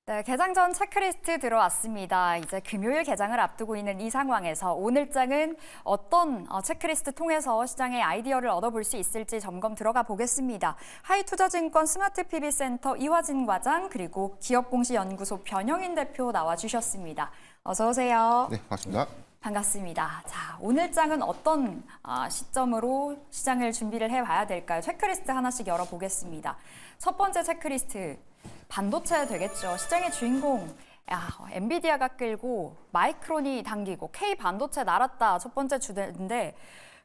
네, 개장 전 체크리스트 들어왔습니다. 이제 금요일 개장을 앞두고 있는 이 상황에서 오늘장은 어떤 체크리스트 통해서 시장의 아이디어를 얻어볼 수 있을지 점검 들어가 보겠습니다. 하이투자증권 스마트PB센터 이화진 과장 그리고 기업공시연구소 변영인 대표 나와주셨습니다. 어서 오세요. 네, 반갑습니다. 반갑습니다. 자, 오늘장은 어떤 시점으로 시장을 준비를 해봐야 될까요? 체크리스트 하나씩 열어보겠습니다. 첫 번째 체크리스트. 반도체 되겠죠. 시장의 주인공 엔비디아가 끌고 마이크론이 당기고 K 반도체 날았다 첫 번째 주제인데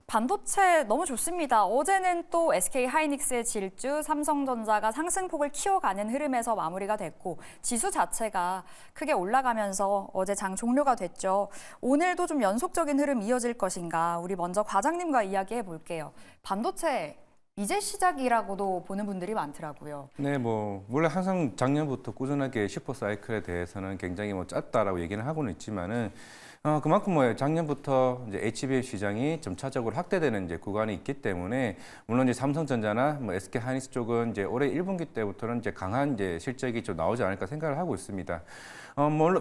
반도체 너무 좋습니다. 어제는 또 SK 하이닉스의 질주, 삼성전자가 상승폭을 키워가는 흐름에서 마무리가 됐고 지수 자체가 크게 올라가면서 어제 장 종료가 됐죠. 오늘도 좀 연속적인 흐름 이어질 것인가? 우리 먼저 과장님과 이야기해 볼게요. 반도체 이제 시작이라고도 보는 분들이 많더라고요. 네, 원래 항상 작년부터 꾸준하게 슈퍼사이클에 대해서는 굉장히 짧다라고 얘기는 하고는 있지만은 그만큼 작년부터 이제 HBM 시장이 점차적으로 확대되는 이제 구간이 있기 때문에 물론 이제 삼성전자나 SK 하이닉스 쪽은 이제 올해 1분기 때부터는 이제 강한 이제 실적이 좀 나오지 않을까 생각을 하고 있습니다.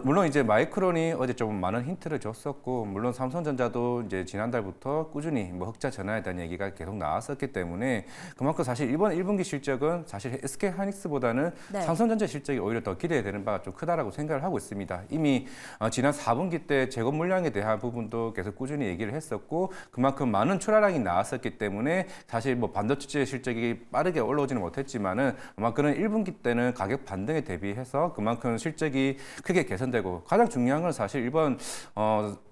물론 이제 마이크론이 어제 좀 많은 힌트를 줬었고, 물론 삼성전자도 이제 지난달부터 꾸준히 흑자 전환에 대한 얘기가 계속 나왔었기 때문에 그만큼 사실 이번 1분기 실적은 사실 SK 하이닉스보다는 네. 삼성전자 실적이 오히려 더 기대되는 바가 좀 크다라고 생각을 하고 있습니다. 이미 지난 4분기 때 재고 물량에 대한 부분도 계속 꾸준히 얘기를 했었고, 그만큼 많은 출하량이 나왔었기 때문에 사실 반도체 실적이 빠르게 올라오지는 못했지만은 아마 그런 1분기 때는 가격 반등에 대비해서 그만큼 실적이 크게 개선되고, 가장 중요한 건 사실 이번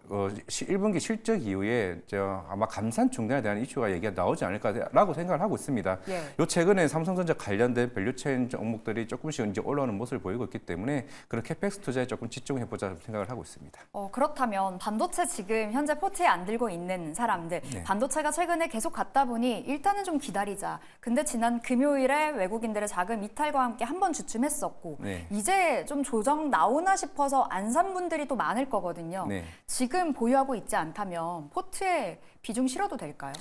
1분기 실적 이후에 아마 감산 중단에 대한 이슈가 얘기가 나오지 않을까라고 생각을 하고 있습니다. 예. 요 최근에 삼성전자 관련된 밸류체인 종목들이 조금씩 이제 올라오는 모습을 보이고 있기 때문에 그런 캐펙스 투자에 조금 집중해보자 생각을 하고 있습니다. 그렇다면 반도체 지금 현재 포트에 안 들고 있는 사람들, 네. 반도체가 최근에 계속 갔다 보니 일단은 좀 기다리자. 근데 지난 금요일에 외국인들의 자금 이탈과 함께 한 번 주춤했었고 네. 이제 좀 조정 나오나 싶어서 안 산 분들이 또 많을 거거든요. 네. 지금 보유하고 있지 않다면 포트에 비중 실어도 될까요?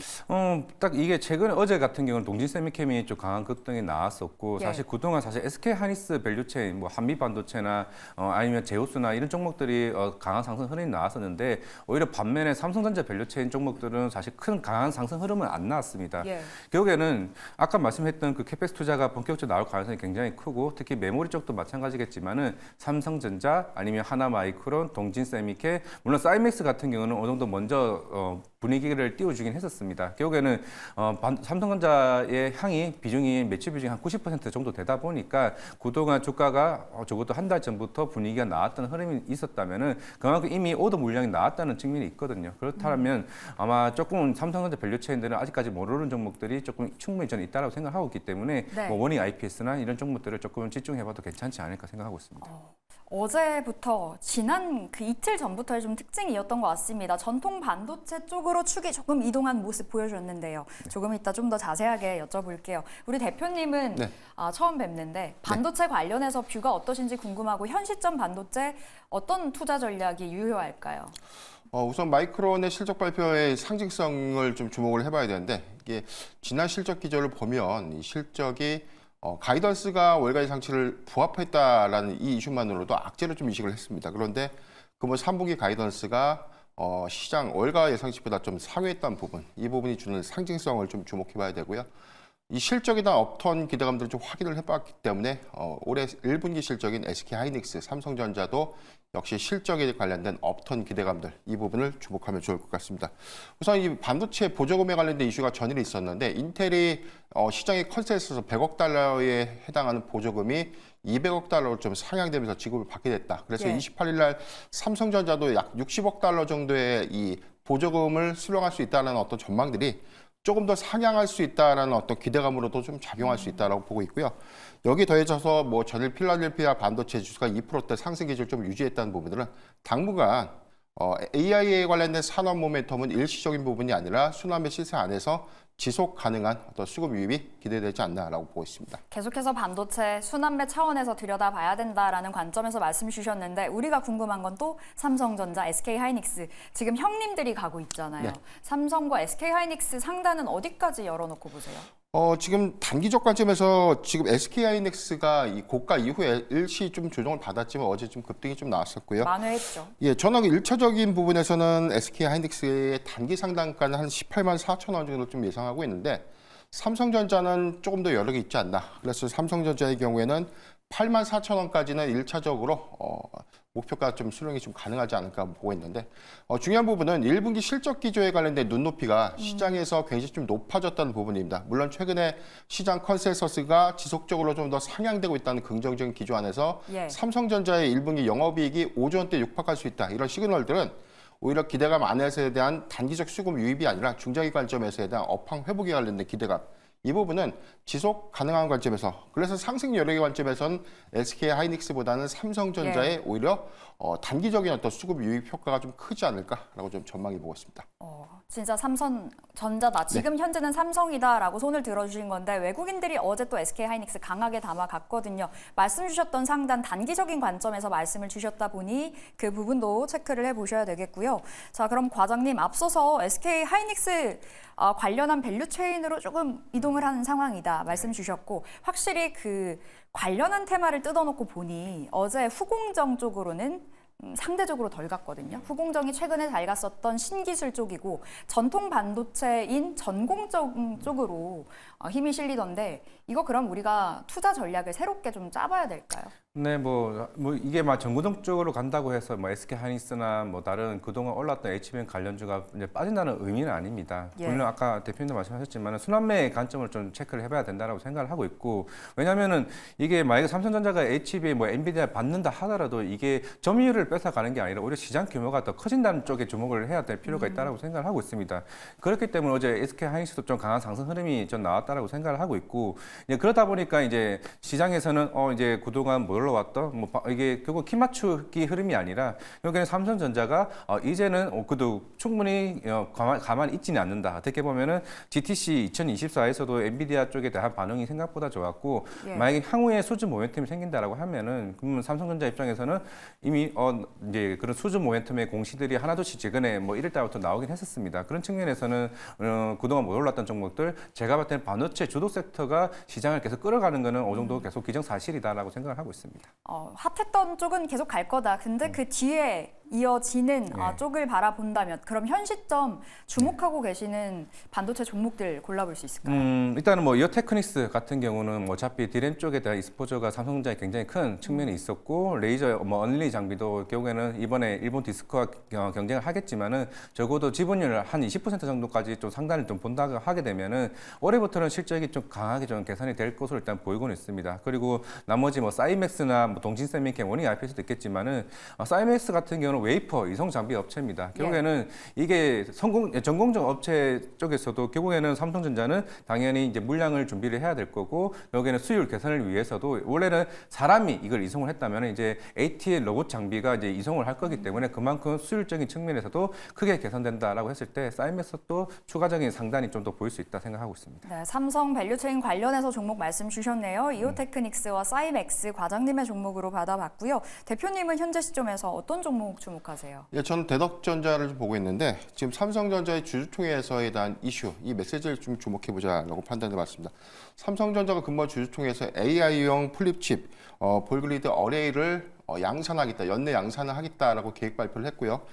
딱 이게 최근에 어제 같은 경우는 동진세미캠이 좀 강한 급등이 나왔었고, 예. 사실 그동안 사실 SK 하이닉스 밸류체인 한미 반도체나 아니면 제우스나 이런 종목들이 강한 상승 흐름이 나왔었는데, 오히려 반면에 삼성전자 밸류체인 종목들은 사실 큰 강한 상승 흐름은 안 나왔습니다. 예. 결국에는 아까 말씀했던 그 캐펙스 투자가 본격적으로 나올 가능성이 굉장히 크고, 특히 메모리 쪽도 마찬가지겠지만은 삼성전자 아니면 하나마이크론, 동진세미캠, 물론 사이맥스 같은 경우는 어느 정도 먼저 분위기를 띄워주긴 했었습니다. 결국에는 삼성전자의 비중이 매출 비중이 한 90% 정도 되다 보니까 그동안 주가가 적어도 한 달 전부터 분위기가 나왔던 흐름이 있었다면은 그만큼 이미 오더 물량이 나왔다는 측면이 있거든요. 그렇다면 아마 조금 삼성전자 밸류체인들은 아직까지 모르는 종목들이 조금 충분히 저는 있다고 생각하고 있기 때문에 네. 원익 IPS나 이런 종목들을 조금 집중해봐도 괜찮지 않을까 생각하고 있습니다. 어제부터 지난 그 이틀 전부터의 좀 특징이었던 것 같습니다. 전통 반도체 쪽으로 축이 조금 이동한 모습 보여줬는데요. 조금 이따 좀 더 자세하게 여쭤볼게요. 우리 대표님은 네. 처음 뵙는데 반도체 관련해서 뷰가 어떠신지 궁금하고 현 시점 반도체 어떤 투자 전략이 유효할까요? 우선 마이크론의 실적 발표의 상징성을 좀 주목을 해봐야 되는데, 이게 지난 실적 기조를 보면 이 실적이 가이던스가 월가의 상치를 부합했다라는 이 이슈만으로도 악재로 좀 인식을 했습니다. 그런데 3분기 가이던스가 시장 월가 예상치보다 좀 상회했던 부분, 이 부분이 주는 상징성을 좀 주목해봐야 되고요. 이 실적에 대한 업턴 기대감들을 좀 확인을 해봤기 때문에 올해 1분기 실적인 SK 하이닉스, 삼성전자도 역시 실적에 관련된 업턴 기대감들, 이 부분을 주목하면 좋을 것 같습니다. 우선 이 반도체 보조금에 관련된 이슈가 전일 있었는데, 인텔이 시장의 컨센서스 100억 달러에 해당하는 보조금이 200억 달러로 좀 상향되면서 지급을 받게 됐다. 그래서 예. 28일 날 삼성전자도 약 60억 달러 정도의 이 보조금을 수령할 수 있다는 어떤 전망들이 조금 더 상향할 수 있다라는 어떤 기대감으로도 좀 작용할 수 있다라고 보고 있고요. 여기 더해져서 전일 필라델피아 반도체 지수가 2%대 상승 기조를 좀 유지했다는 부분들은 당분간 AI에 관련된 산업 모멘텀은 일시적인 부분이 아니라 수남의 시세 안에서 지속 가능한 어떤 수급 유입이 기대되지 않나라고 보고 있습니다. 계속해서 반도체 순환매 차원에서 들여다봐야 된다라는 관점에서 말씀 주셨는데 우리가 궁금한 건 또 삼성전자, SK 하이닉스 지금 형님들이 가고 있잖아요. 네. 삼성과 SK 하이닉스 상단은 어디까지 열어놓고 보세요? 지금 단기적 관점에서 지금 SK하이닉스가 이 고가 이후에 일시 좀 조정을 받았지만 어제 좀 급등이 좀 나왔었고요. 만회했죠. 예, 저는 1차적인 부분에서는 SK하이닉스의 단기 상단가는 한 18만 4천 원 정도 좀 예상하고 있는데 삼성전자는 조금 더 여력이 있지 않나. 그래서 삼성전자의 경우에는 8만 4천 원까지는 1차적으로 목표가 좀 수령이 좀 가능하지 않을까 보고 있는데 중요한 부분은 1분기 실적 기조에 관련된 눈높이가 시장에서 굉장히 좀 높아졌다는 부분입니다. 물론 최근에 시장 컨센서스가 지속적으로 좀 더 상향되고 있다는 긍정적인 기조 안에서 예. 삼성전자의 1분기 영업이익이 5조 원대 육박할 수 있다. 이런 시그널들은 오히려 기대감 안에서에 대한 단기적 수급 유입이 아니라 중장기 관점에서에 대한 업황 회복에 관련된 기대감. 이 부분은 지속 가능한 관점에서 그래서 상승 여력의 관점에서는 SK하이닉스보다는 삼성전자의 오히려 단기적인 어떤 수급 유입 효과가 좀 크지 않을까라고 좀 전망해 보고 있습니다. 진짜 삼성전자다. 지금 현재는 삼성이다라고 손을 들어주신 건데 외국인들이 어제 또 SK하이닉스 강하게 담아갔거든요. 말씀 주셨던 상단 단기적인 관점에서 말씀을 주셨다 보니 그 부분도 체크를 해보셔야 되겠고요. 자, 그럼 과장님 앞서서 SK하이닉스 관련한 밸류 체인으로 조금 이동을 하는 상황이다 말씀 주셨고 확실히 그 관련한 테마를 뜯어놓고 보니 어제 후공정 쪽으로는 상대적으로 덜 갔거든요. 후공정이 최근에 잘 갔었던 신기술 쪽이고 전통 반도체인 전공정 쪽으로 힘이 실리던데 이거 그럼 우리가 투자 전략을 새롭게 좀 짜봐야 될까요? 네, 뭐 이게 막 전구동 쪽으로 간다고 해서 뭐 SK하이닉스나 뭐 다른 그동안 올랐던 HBM 관련주가 이제 빠진다는 의미는 아닙니다. 예. 물론 아까 대표님도 말씀하셨지만 순환매의 관점을 좀 체크를 해봐야 된다라고 생각을 하고 있고 왜냐하면은 이게 만약에 삼성전자가 HBM 뭐 엔비디아 받는다 하더라도 이게 점유율을 뺏어가는 게 아니라 오히려 시장 규모가 더 커진다는 쪽에 주목을 해야 될 필요가 있다라고 생각을 하고 있습니다. 그렇기 때문에 어제 SK하이닉스도 좀 강한 상승 흐름이 좀 나왔다라고 생각을 하고 있고 이제 그러다 보니까 이제 시장에서는 이제 그동안 뭐 올라왔던 뭐 이게 결국 키 맞추기 흐름이 아니라 여기는 삼성전자가 이제는 그도 충분히 가만히 있지는 않는다. 어떻게 보면은 GTC 2024에서도 엔비디아 쪽에 대한 반응이 생각보다 좋았고 예. 만약에 향후에 수준 모멘텀이 생긴다라고 하면은 그러면 삼성전자 입장에서는 이미 이제 그런 수준 모멘텀의 공시들이 하나둘씩 최근에 뭐 1월 달부터 나오긴 했었습니다. 그런 측면에서는 그동안 못 올랐던 종목들 제가 봤을 때는 반도체 주도 섹터가 시장을 계속 끌어가는 거는 어느 정도 계속 기정사실이다라고 생각을 하고 있습니다. 핫했던 쪽은 계속 갈 거다. 근데 그 뒤에 이어지는 쪽을 바라본다면 그럼 현 시점 주목하고 계시는 반도체 종목들 골라볼 수 있을까요? 일단은 뭐 이어테크닉스 같은 경우는 뭐 어차피 디램 쪽에 대한 익스포저가 삼성전자에 굉장히 큰 측면이 있었고 레이저 뭐 언릴리 장비도 결국에는 이번에 일본 디스크와 경쟁을 하겠지만은 적어도 지분율 한 20% 정도까지 좀 상단을 좀 본다고 하게 되면은 올해부터는 실적이 좀 강하게 좀 개선이 될 것으로 일단 보이고는 있습니다. 그리고 나머지 뭐 사이맥스나 뭐 동진세미캠 원익 IPS도 있겠지만은 사이맥스 같은 경우는 웨이퍼 이송 장비 업체입니다. 결국에는 이게 전공정 업체 쪽에서도 결국에는 삼성전자는 당연히 이제 물량을 준비를 해야 될 거고 여기에는 수율 개선을 위해서도 원래는 사람이 이걸 이송을 했다면 이제 ATL 로봇 장비가 이제 이송을 할 거기 때문에 그만큼 수율적인 측면에서도 크게 개선된다라고 했을 때 사이맥스도 추가적인 상단이 좀 더 보일 수 있다 생각하고 있습니다. 네, 삼성 밸류체인 관련해서 종목 말씀 주셨네요. 이오테크닉스와 사이맥스 과장님의 종목으로 받아봤고요. 대표님은 현재 시점에서 어떤 종목 주목하세요? 예, 저는 대덕전자를 좀 보고 있는데 지금 삼성전자의 주주총회에서에 대한 이슈, 이 메시지를 좀 주목해보자라고 판단해봤습니다. 삼성전자가 근본 주주총회에서 AI용 플립칩, 볼그리드 어레이를 양산하겠다, 연내 양산을 하겠다라고 계획 발표를 했고요.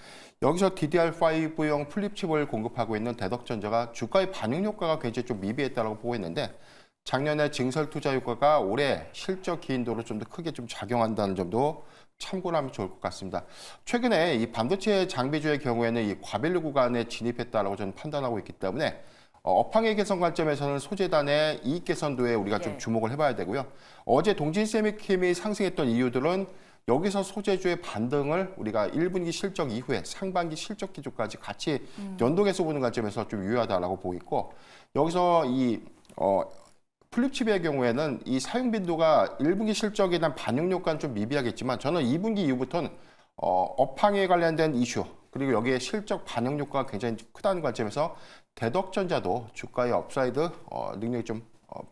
여기서 DDR5용 플립칩을 공급하고 있는 대덕전자가 주가의 반영 효과가 굉장히 좀 미비했다고 보고 있는데 작년에 증설 투자 효과가 올해 실적 기인도로 좀 더 크게 좀 작용한다는 점도 참고를 하면 좋을 것 같습니다. 최근에 이 반도체 장비주의 경우에는 이 과밸류 구간에 진입했다라고 저는 판단하고 있기 때문에 업황의 개선 관점에서는 소재단의 이익 개선도에 우리가 좀 주목을 해봐야 되고요. 어제 동진세미캠이 상승했던 이유들은 여기서 소재주의 반등을 우리가 1분기 실적 이후에 상반기 실적 기조까지 같이 연동해서 보는 관점에서 좀 유효하다라고 보고 있고 여기서 이 플립칩의 경우에는 이 사용 빈도가 1분기 실적에 대한 반영 효과는 좀 미비하겠지만 저는 2분기 이후부터는 업황에 관련된 이슈 그리고 여기에 실적 반영 효과가 굉장히 크다는 관점에서 대덕전자도 주가의 업사이드 능력이 좀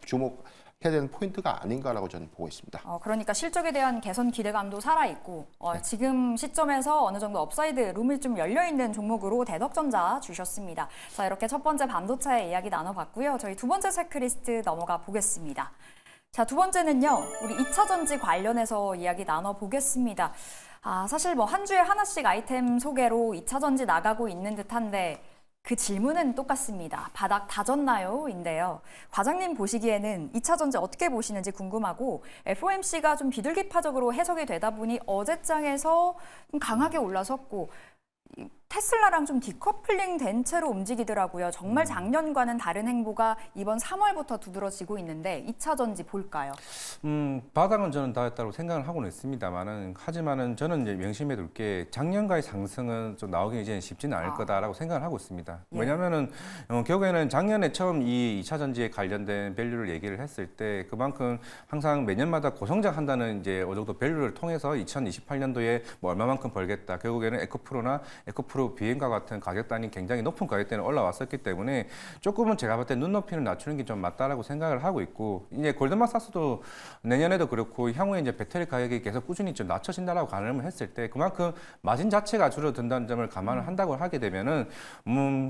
주목 해야 되는 포인트가 아닌가라고 저는 보고 있습니다. 그러니까 실적에 대한 개선 기대감도 살아있고 지금 시점에서 어느 정도 업사이드 룸이 좀 열려있는 종목으로 대덕전자 주셨습니다. 자, 이렇게 첫 번째 반도체 이야기 나눠봤고요. 저희 두 번째 체크리스트 넘어가 보겠습니다. 자, 두 번째는요. 우리 2차전지 관련해서 이야기 나눠보겠습니다. 사실 뭐 한 주에 하나씩 아이템 소개로 2차전지 나가고 있는 듯한데 그 질문은 똑같습니다. 바닥 다졌나요? 인데요. 과장님 보시기에는 2차전지 어떻게 보시는지 궁금하고 FOMC가 좀 비둘기파적으로 해석이 되다 보니 어제장에서 좀 강하게 올라섰고 테슬라랑 좀 디커플링 된 채로 움직이더라고요. 정말 작년과는 다른 행보가 이번 3월부터 두드러지고 있는데 2차전지 볼까요? 바닥은 저는 다 했다고 생각을 하고는 있습니다만은 하지만은 저는 이제 명심해 둘 게 작년과의 상승은 좀 나오기 이제는 쉽지는 않을 거다라고 생각을 하고 있습니다. 예. 왜냐하면은 결국에는 작년에 처음 이 2차전지에 관련된 밸류를 얘기를 했을 때 그만큼 항상 매년마다 고성장한다는 이제 어느 정도 밸류를 통해서 2028년도에 뭐 얼마만큼 벌겠다. 결국에는 에코프로나 에코프로 비행과 같은 가격단이 굉장히 높은 가격대는 올라왔었기 때문에 조금은 제가 볼 때 눈높이를 낮추는 게 좀 맞다라고 생각을 하고 있고 이제 골드만삭스도 내년에도 그렇고 향후에 이제 배터리 가격이 계속 꾸준히 좀 낮춰진다라고 가늠을 했을 때 그만큼 마진 자체가 줄어든다는 점을 감안을 한다고 하게 되면은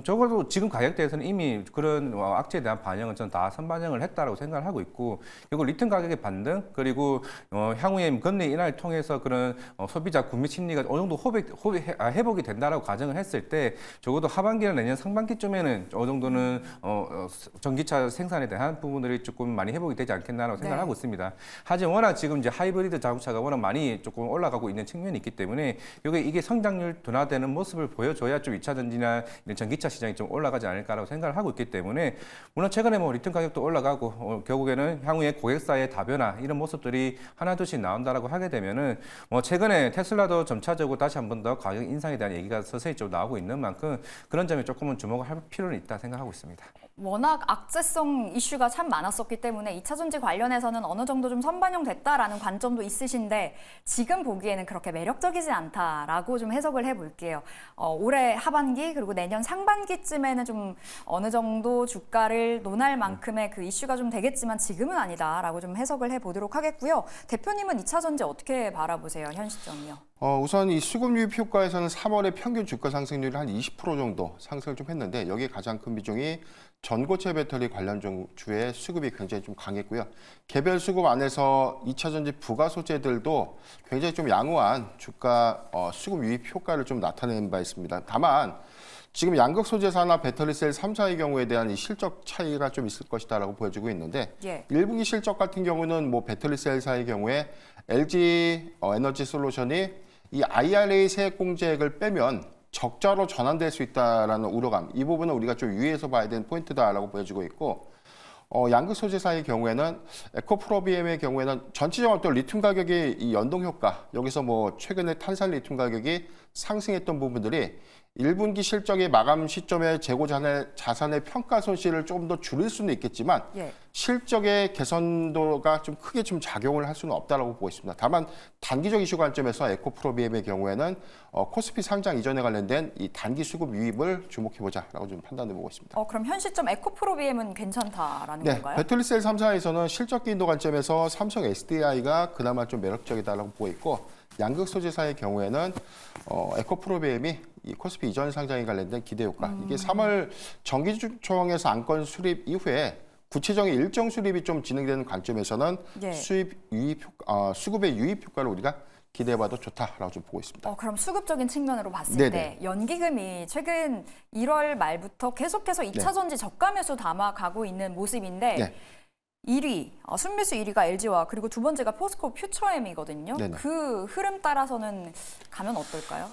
적어도 지금 가격대에서는 이미 그런 악재에 대한 반영은 저는 다 선반영을 했다라고 생각을 하고 있고 그리고 리튬 가격의 반등 그리고 향후에 금리 인하를 통해서 그런 소비자 구매 심리가 어느 정도 회복이 된다라고 가정을 했을 때 적어도 하반기나 내년 상반기쯤에는 어느 정도는 전기차 생산에 대한 부분들이 조금 많이 회복이 되지 않겠나라고 생각을 하고 있습니다. 하지만 워낙 지금 이제 하이브리드 자동차가 워낙 많이 조금 올라가고 있는 측면이 있기 때문에 이게 성장률 둔화되는 모습을 보여줘야 좀 2차 전지나 이런 전기차 시장이 좀 올라가지 않을까라고 생각을 하고 있기 때문에 물론 최근에 뭐 리튬 가격도 올라가고 결국에는 향후에 고객사의 다변화 이런 모습들이 하나둘씩 나온다라고 하게 되면은 뭐 최근에 테슬라도 점차적으로 다시 한 번 더 가격 인상에 대한 얘기가 서서히 좀 나오고 있는 만큼 그런 점에 조금은 주목을 할 필요는 있다 생각하고 있습니다. 워낙 악재성 이슈가 참 많았었기 때문에 2차전지 관련해서는 어느 정도 좀 선반영됐다라는 관점도 있으신데 지금 보기에는 그렇게 매력적이지 않다라고 좀 해석을 해볼게요. 올해 하반기 그리고 내년 상반기쯤에는 좀 어느 정도 주가를 논할 만큼의 그 이슈가 좀 되겠지만 지금은 아니다라고 좀 해석을 해보도록 하겠고요. 대표님은 2차전지 어떻게 바라보세요? 현 시점이요. 우선 이 수급 유입 효과에서는 3월에 평균 주가 상승률이 한 20% 정도 상승을 좀 했는데 여기에 가장 큰 비중이 전고체 배터리 관련 주의 수급이 굉장히 좀 강했고요. 개별 수급 안에서 2차전지 부가 소재들도 굉장히 좀 양호한 주가 수급 유입 효과를 좀 나타낸 바 있습니다. 다만 지금 양극 소재사나 배터리셀 3사의 경우에 대한 이 실적 차이가 좀 있을 것이다라고 보여지고 있는데 1분기 실적 같은 경우는 뭐 배터리셀사의 경우에 LG 에너지 솔루션이 이 IRA 세액 공제액을 빼면 적자로 전환될 수 있다라는 우려감, 이 부분은 우리가 좀 유의해서 봐야 되는 포인트다라고 보여지고 있고 양극 소재사의 경우에는 에코프로비엠의 경우에는 전체적으로 또 리튬 가격의 이 연동 효과, 여기서 뭐 최근에 탄산 리튬 가격이 상승했던 부분들이 1분기 실적의 마감 시점에 재고 자산의 평가 손실을 조금 더 줄일 수는 있겠지만 실적의 개선도가 좀 크게 좀 작용을 할 수는 없다라고 보고 있습니다. 다만 단기적 이슈 관점에서 에코프로비엠의 경우에는 코스피 상장 이전에 관련된 이 단기 수급 유입을 주목해보자라고 좀 판단해 보고 있습니다. 그럼 현 시점 에코프로비엠은 괜찮다라는 건가요? 배터리셀 3사에서는 실적 기인도 관점에서 삼성 SDI가 그나마 좀 매력적이다라고 보고 있고 양극 소재사의 경우에는 에코프로비엠이 이 코스피 이전 상장에 관련된 기대 효과, 이게 3월 정기주총에서 안건 수립 이후에 구체적인 일정 수립이 좀 진행되는 관점에서는 수급의 유입 효과를 우리가 기대해봐도 좋다라고 좀 보고 있습니다. 그럼 수급적인 측면으로 봤을 때 연기금이 최근 1월 말부터 계속해서 2차전지 저가 매수 담아가고 있는 모습인데 1위, 순매수 1위가 LG와 그리고 두 번째가 포스코 퓨처엠이거든요. 그 흐름 따라서는 가면 어떨까요?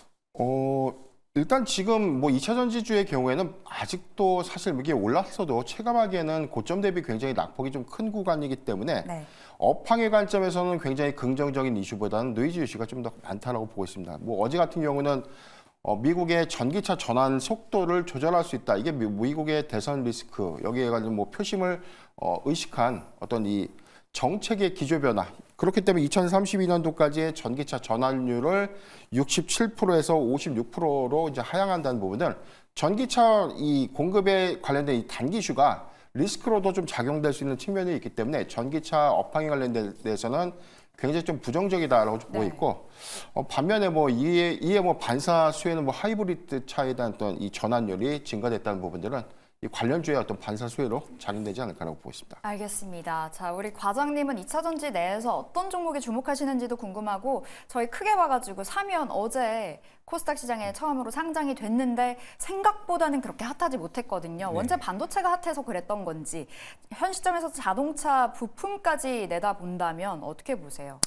일단 지금 뭐 2차전지주의 경우에는 아직도 사실 이게 올랐어도 체감하기에는 고점 대비 굉장히 낙폭이 좀 큰 구간이기 때문에 업황의 관점에서는 굉장히 긍정적인 이슈보다는 노이즈 이슈가 좀 더 많다라고 보고 있습니다. 뭐 어제 같은 경우는 미국의 전기차 전환 속도를 조절할 수 있다. 이게 미국의 대선 리스크, 여기에 관련 뭐 표심을 의식한 어떤 이 정책의 기조 변화. 그렇기 때문에 2032년도까지의 전기차 전환율을 67%에서 56%로 이제 하향한다는 부분은 전기차 이 공급에 관련된 이 단기 이슈가 리스크로도 좀 작용될 수 있는 측면이 있기 때문에 전기차 업황에 관련돼서는 굉장히 좀 부정적이다라고 좀 보고 네. 있고 반면에 뭐 이에 뭐 반사 수에는 뭐 하이브리드 차에 대한 어떤 이 전환율이 증가됐다는 부분들은 이 관련주의 어떤 반사 수혜로 작용되지 않을까라고 보고 있습니다. 알겠습니다. 자, 우리 과장님은 2차 전지 내에서 어떤 종목에 주목하시는지도 궁금하고 저희 크게 봐가지고 사면 어제 코스닥 시장에 처음으로 상장이 됐는데 생각보다는 그렇게 핫하지 못했거든요. 네. 원체 반도체가 핫해서 그랬던 건지 현 시점에서 자동차 부품까지 내다본다면 어떻게 보세요?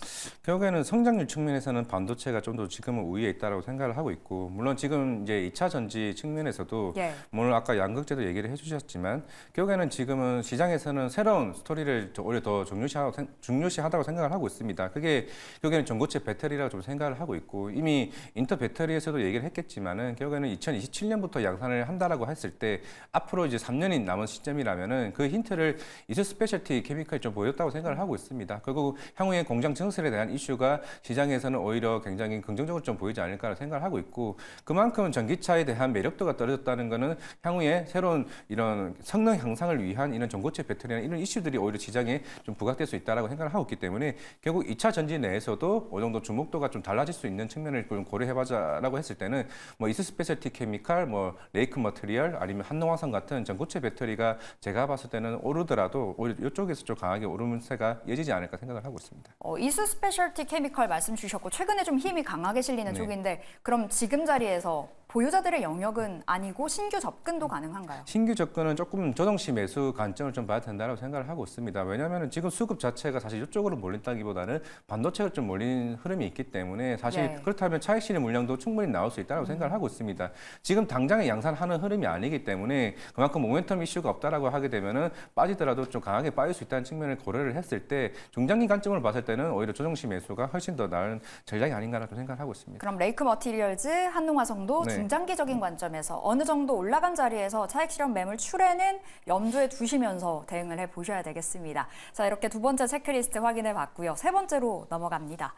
결국에는 성장률 측면에서는 반도체가 좀 더 지금은 우위에 있다고 생각을 하고 있고 물론 지금 이제 2차 전지 측면에서도 예. 물론 아까 양극재도 얘기를 해주셨지만 결국에는 지금은 시장에서는 새로운 스토리를 오히려 더 중요시하다고 생각을 하고 있습니다. 그게 결국에는 전고체 배터리라고 좀 생각을 하고 있고 이미 인터 배터리에서도 얘기를 했겠지만은 결국에는 2027년부터 양산을 한다라고 했을 때 앞으로 이제 3년이 남은 시점이라면은 그 힌트를 이스 스페셜티 케미칼이 좀 보였다고 생각을 하고 있습니다. 그리고 향후에 공장 증설에 대한 이슈가 시장에서는 오히려 굉장히 긍정적으로 좀 보이지 않을까 생각을 하고 있고 그만큼 전기차에 대한 매력도가 떨어졌다는 것은 향후에 새로운 이런 성능 향상을 위한 이런 전고체 배터리나 이런 이슈들이 오히려 시장에 좀 부각될 수 있다라고 생각을 하고 있기 때문에 결국 2차 전지 내에서도 어느 정도 주목도가 좀 달라질 수 있는 측면을 좀 고려해보자라고 했을 때는 뭐 이스 스페셜티 케미칼, 뭐 레이크 머티리얼 아니면 한농화성 같은 전고체 배터리가 제가 봤을 때는 오르더라도 오히려 이쪽에서 좀 강하게 오르면세가 이어지지 않을까 생각을 하고 있습니다. 이스 스페셜티 케미컬 말씀 주셨고 최근에 좀 힘이 강하게 실리는 네. 쪽인데 그럼 지금 자리에서 보유자들의 영역은 아니고 신규 접근도 가능한가요? 신규 접근은 조금 조정시 매수 관점을 좀 봐야 된다고 생각을 하고 있습니다. 왜냐하면 지금 수급 자체가 사실 이쪽으로 몰린다기보다는 반도체가 좀 몰리는 흐름이 있기 때문에 사실 네. 그렇다면 차익 실현 물량도 충분히 나올 수 있다고 생각을 하고 있습니다. 지금 당장에 양산하는 흐름이 아니기 때문에 그만큼 모멘텀 이슈가 없다라고 하게 되면은 빠지더라도 좀 강하게 빠질 수 있다는 측면을 고려를 했을 때 중장기 관점으로 봤을 때는 오히려 조정시 매수가 훨씬 더 나은 전략이 아닌가라고 생각을 하고 있습니다. 그럼 레이크 머티리얼즈, 한농화성도 네. 중장기적인 관점에서 어느 정도 올라간 자리에서 차익 실현 매물 출회는 염두에 두시면서 대응을 해보셔야 되겠습니다. 자, 이렇게 두 번째 체크리스트 확인해 봤고요. 세 번째로 넘어갑니다.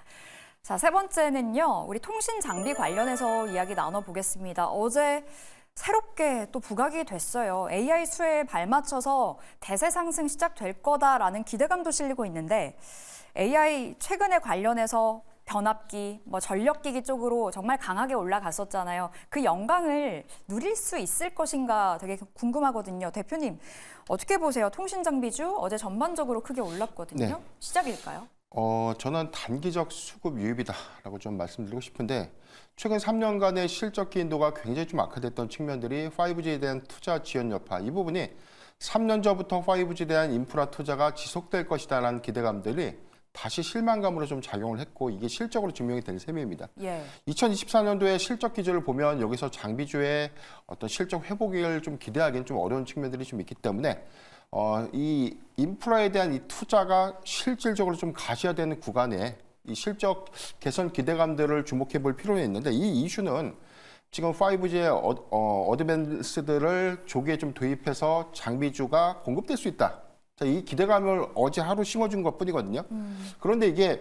자, 세 번째는요. 우리 통신 장비 관련해서 이야기 나눠보겠습니다. 어제 새롭게 또 부각이 됐어요. AI 수혜에 발맞춰서 대세 상승 시작될 거다라는 기대감도 실리고 있는데 AI 최근에 관련해서 변압기, 뭐 전력기기 쪽으로 정말 강하게 올라갔었잖아요. 그 영광을 누릴 수 있을 것인가 되게 궁금하거든요. 대표님, 어떻게 보세요? 통신 장비주 어제 전반적으로 크게 올랐거든요. 네. 시작일까요? 저는 단기적 수급 유입이다라고 좀 말씀드리고 싶은데 최근 3년간의 실적 기인도가 굉장히 좀 악화됐던 측면들이 5G에 대한 투자 지연 여파 이 부분이 3년 전부터 5G에 대한 인프라 투자가 지속될 것이다라는 기대감들이 다시 실망감으로 좀 작용을 했고 이게 실적으로 증명이 된 셈입니다. 예. 2024년도의 실적 기조를 보면 여기서 장비주의 어떤 실적 회복을 좀 기대하기는 좀 어려운 측면들이 좀 있기 때문에 이 인프라에 대한 이 투자가 실질적으로 좀 가시화되는 구간에 이 실적 개선 기대감들을 주목해 볼 필요는 있는데 이 이슈는 지금 5G의 어드밴스들을 조기에 좀 도입해서 장비주가 공급될 수 있다. 자, 이 기대감을 어제 하루 심어준 것뿐이거든요. 그런데 이게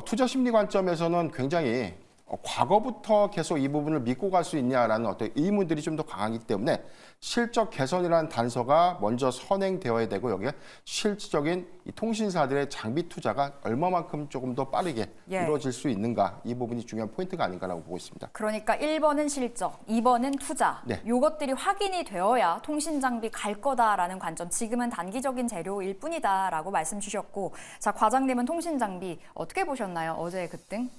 투자 심리 관점에서는 굉장히 과거부터 계속 이 부분을 믿고 갈 수 있냐라는 어떤 의문들이 좀 더 강하기 때문에 실적 개선이라는 단서가 먼저 선행되어야 되고 여기에 실질적인 이 통신사들의 장비 투자가 얼마만큼 조금 더 빠르게 예. 이루어질 수 있는가 이 부분이 중요한 포인트가 아닌가라고 보고 있습니다. 그러니까 1번은 실적, 2번은 투자. 네. 요것들이 확인이 되어야 통신 장비 갈 거다라는 관점. 지금은 단기적인 재료일 뿐이다라고 말씀 주셨고, 자, 과장님은 통신 장비 어떻게 보셨나요? 어제의 급등?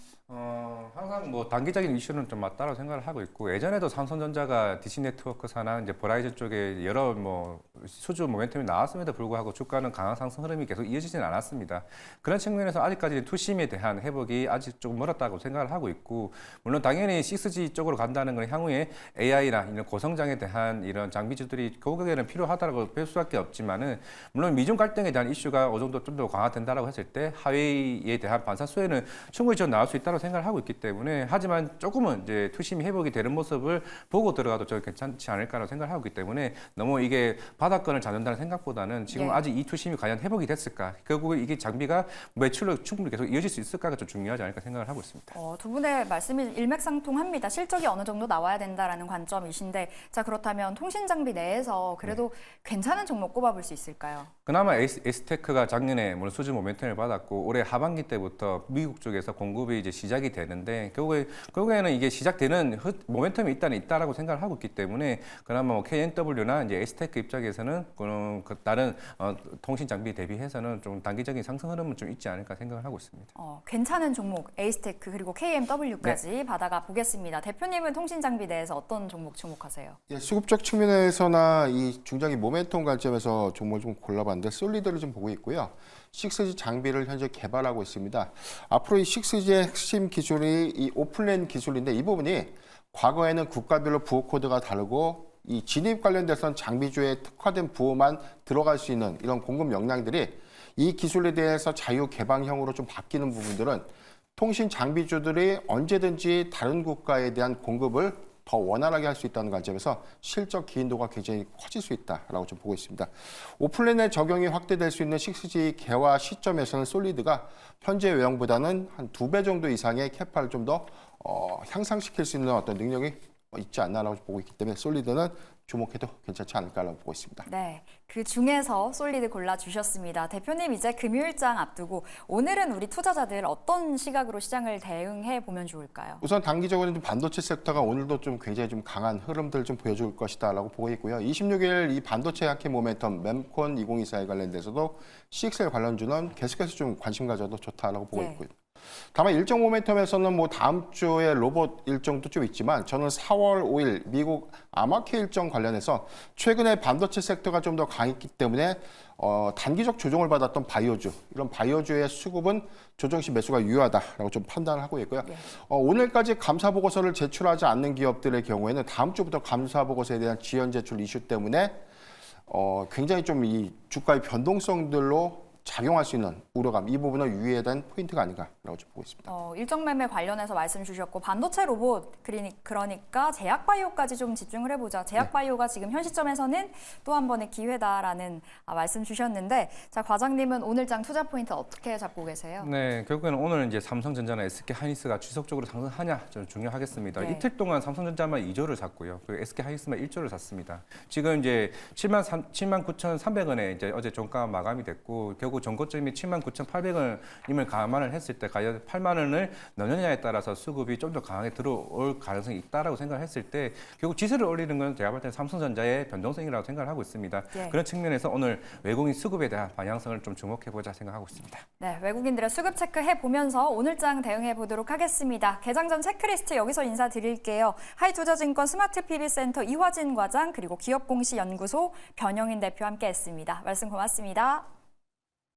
항상 뭐 단기적인 이슈는 좀 맞다고 생각을 하고 있고 예전에도 삼성전자가 DC 네트워크사나 이제 버라이즌 쪽에 여러 뭐 수주 모멘텀이 나왔음에도 불구하고 주가는 강한 상승 흐름이 계속 이어지지는 않았습니다. 그런 측면에서 아직까지 투심에 대한 회복이 아직 조금 멀었다고 생각을 하고 있고 물론 당연히 6G 쪽으로 간다는 건 향후에 AI나 이런 고성장에 대한 이런 장비주들이 결국에는 필요하다고 볼 수밖에 없지만은 물론 미중 갈등에 대한 이슈가 어느 정도 좀 더 강화된다라고 했을 때 하웨이에 대한 반사 수혜는 충분히 좀 나올 수 있다고 생각을 하고 있기 때문에 때문에 하지만 조금은 이제 투심이 회복이 되는 모습을 보고 들어가도 저 괜찮지 않을까라고 생각을 하고 있기 때문에 너무 이게 바닥권을 잡는다는 생각보다는 지금 예. 아직 이 투심이 과연 회복이 됐을까? 결국 이게 장비가 매출로 충분히 계속 이어질 수 있을까가 좀 중요하지 않을까 생각을 하고 있습니다. 두 분의 말씀이 일맥상통합니다. 실적이 어느 정도 나와야 된다라는 관점이신데, 자 그렇다면 통신 장비 내에서 그래도 괜찮은 종목 꼽아볼 수 있을까요? 그나마 에스테크가 작년에 물론 수주 모멘텀을 받았고 올해 하반기 때부터 미국 쪽에서 공급이 이제 시작이 되는데 결국에는 이게 시작되는 모멘텀이 일단 있다라고 생각을 하고 있기 때문에 그나마 뭐 KNW나 이제 에스테크 입장에서는 다른 통신 장비 대비해서는 좀 단기적인 상승 흐름은 좀 있지 않을까 생각을 하고 있습니다. 괜찮은 종목 에이스테크 그리고 KMW까지 네. 받아가 보겠습니다. 대표님은 통신 장비 내에서 어떤 종목 주목하세요? 예, 수급적 측면에서나 이 중장기 모멘텀 관점에서 종목을 좀 골라봤는데 솔리드를 좀 보고 있고요. 6G 장비를 현재 개발하고 있습니다. 앞으로 이 6G의 핵심 기술이 이 오픈랜 기술인데 이 부분이 과거에는 국가별로 부호 코드가 다르고 이 진입 관련돼서는 장비주에 특화된 부호만 들어갈 수 있는 이런 공급 역량들이 이 기술에 대해서 자유 개방형으로 좀 바뀌는 부분들은 통신 장비주들이 언제든지 다른 국가에 대한 공급을 더 원활하게 할 수 있다는 관점에서 실적 기인도가 굉장히 커질 수 있다라고 좀 보고 있습니다. 오픈랜의 적용이 확대될 수 있는 6G 개화 시점에서는 솔리드가 현재 외형보다는 한 2배 정도 이상의 캐파를 좀 더 향상시킬 수 있는 어떤 능력이 있지 않나라고 보고 있기 때문에 솔리드는 주목해도 괜찮지 않을까라고 보고 있습니다. 네, 그 중에서 솔리드 골라주셨습니다. 대표님 이제 금요일장 앞두고 오늘은 우리 투자자들 어떤 시각으로 시장을 대응해 보면 좋을까요? 우선 단기적으로는 반도체 섹터가 오늘도 좀 굉장히 좀 강한 흐름들을 좀 보여줄 것이다라고 보고 있고요. 26일 이 반도체 하킹 모멘텀 mem콘 2024에 관련돼서도 CXL 관련주는 계속해서 좀 관심 가져도 좋다라고 보고 있고요. 다만 일정 모멘텀에서는 뭐 다음 주에 로봇 일정도 좀 있지만 저는 4월 5일 미국 아마케 일정 관련해서 최근에 반도체 섹터가 좀 더 강했기 때문에 단기적 조정을 받았던 바이오주 이런 바이오주의 수급은 조정 시 매수가 유효하다라고 좀 판단을 하고 있고요. 네. 오늘까지 감사 보고서를 제출하지 않는 기업들의 경우에는 다음 주부터 감사 보고서에 대한 지연 제출 이슈 때문에 굉장히 좀 이 주가의 변동성들로 작용할 수 있는 우려감 이 부분은 유의해야 되는 포인트가 아닌가라고 좀 보고 있습니다. 일정 매매 관련해서 말씀 주셨고 반도체 로봇 그러니까 제약바이오까지 좀 집중을 해보자. 제약바이오가 지금 현 시점에서는 또 한 번의 기회다라는 말씀 주셨는데 자 과장님은 오늘장 투자 포인트 어떻게 잡고 계세요? 네, 결국에는 오늘 이제 삼성전자나 SK 하이닉스가 지속적으로 상승하냐 좀 중요하겠습니다. 네. 이틀 동안 삼성전자만 2조를 샀고요. 그리고 SK 하이닉스만 1조를 샀습니다. 지금 이제 79,300원에 이제 어제 종가 마감이 됐고 결국 전고점이 79,800원임을 감안을 했을 때 과연 8만 원을 넣느냐에 따라서 수급이 좀 더 강하게 들어올 가능성이 있다라고 생각을 했을 때 결국 지수를 올리는 건 제가 볼 때는 삼성전자의 변동성이라고 생각을 하고 있습니다. 네. 그런 측면에서 오늘 외국인 수급에 대한 방향성을 좀 주목해보자 생각하고 있습니다. 네, 외국인들의 수급 체크해 보면서 오늘장 대응해 보도록 하겠습니다. 개장 전 체크리스트 여기서 인사드릴게요. 하이투자증권 스마트 PB센터 이화진 과장 그리고 기업공시연구소 변영인 대표 함께했습니다. 말씀 고맙습니다.